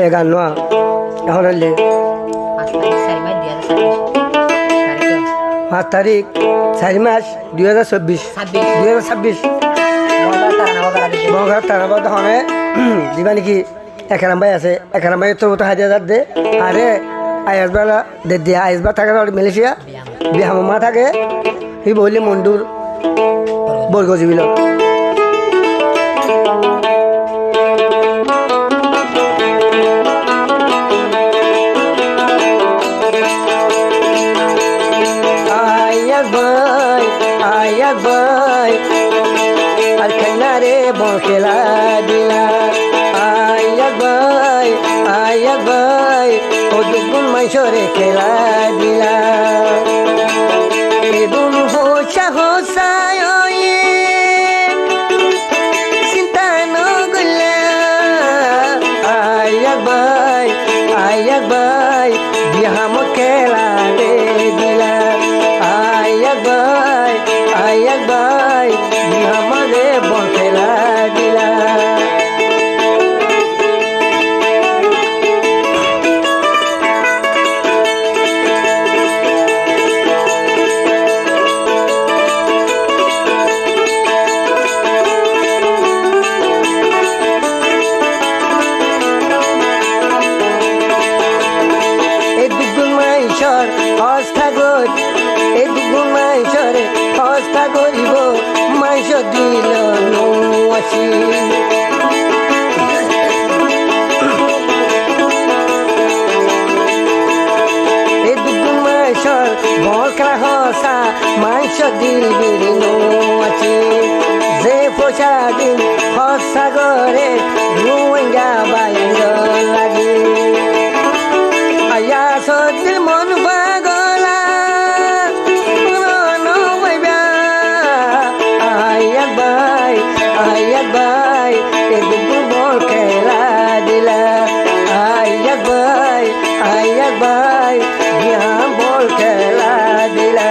একান্ন এখন হলে 5 তারিখ 4 মাস 2024 বঙ্গার তারাবাদ হনে দিবা নাকি একারাম ভাই আছে একারাম ভাই তোর মতো 1000 দে আরে আয়াসবেলা দে দিয়া আয়াসবা থাকে মালয়েশিয়া বিহামা থাকে হি বললি মন্ডুর বর্গজীবিল আয়াস ভাই আর খেলারে বকেলা দিলা আয়াস ভাই ও দুগুণ মাইসরে খেলা দিলা এদুন হোসা হোসা চিন্তা নগলা আয়াস ভাই বিহাম খেলা রে দিলা আয়াস ভাই বিহাম রে বকেলা দিলা হস্তা করিব মাইস দিল নসি এই দুগুণ মাইসর বকরা হসা মাইস দিল বিড়ি নসি যে পোষা দিন হসা করে রুঙ্গা বাইর লাগে আয়া সদিল মন পাগলা আয়াস ভাই এদুগু বল খেলা দিলা আয়াস ভাই বিহাম বল খেলা দিলা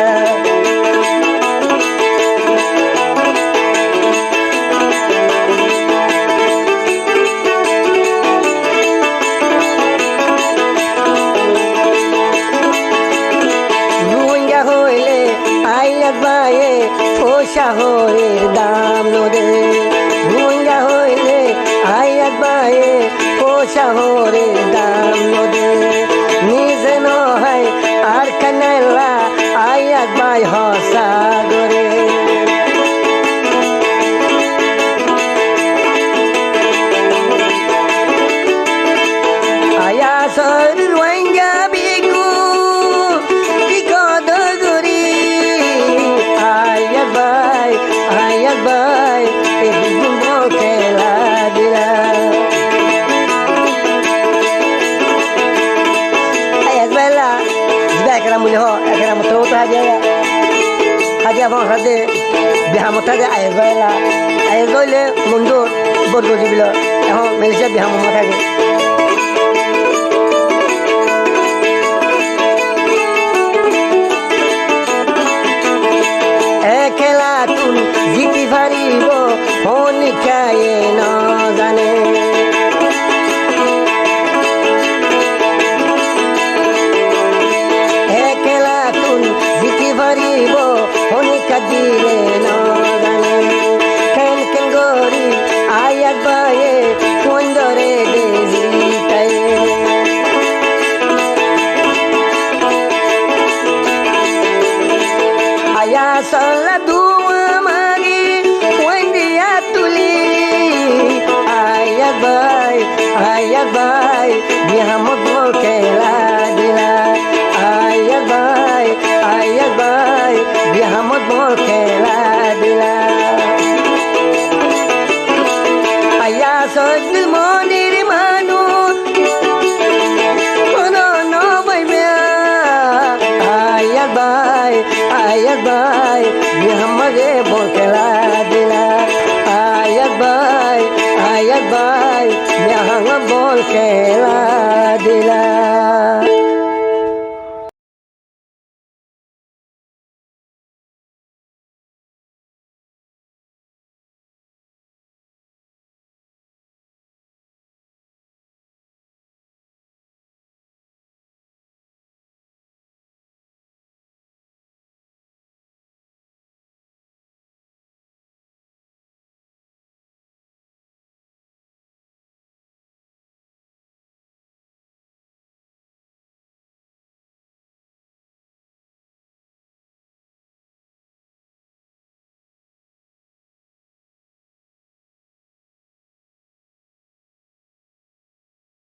রুইয়া হইলে আয়াস ভাইয়ে পোষা হয়ে দাম নদে রুইয়া হইলে আয়াস ভাইয়ে পোষা হরে দাম নদে নিজে নয় আর কানাইলা আয়াস ভাই হসা গরে আয়াসর রোহিঙ্গা বিগু কি কদ গরি আয়াস ভাই এদুগু বল খেলা দিলা আয়াস বেলা যা একরাম মূল্য একরাম তো হাজিয়া ভাষা দে বিহামতা দে আয়াস বেলা আয়াস গইলে মন্দুর বদগজিবিল এখন মালয়েশিয়া বিহামা থাকে খেলা তুন জিতি পারিব হনিকায়ে ন জানে খেলা তুন জিতি পারিব হনিকা দিলে ন জানে কেন কেন গরি আয়াস ভাইয়ে সুন্দরে দে জিতাই আয়াসলা দুয়া মাগি ওইন্দিয়া তুলি আয়াস ভাই বিহাম বল খেলা দিলা আয়াস ভাই বিহাম বল খেলা দিলা আয়াস মনির মানুষ আয়াস ভাই বিহাম রে বল খেলা দিলা আয়াস ভাই বিহাম বল খেলা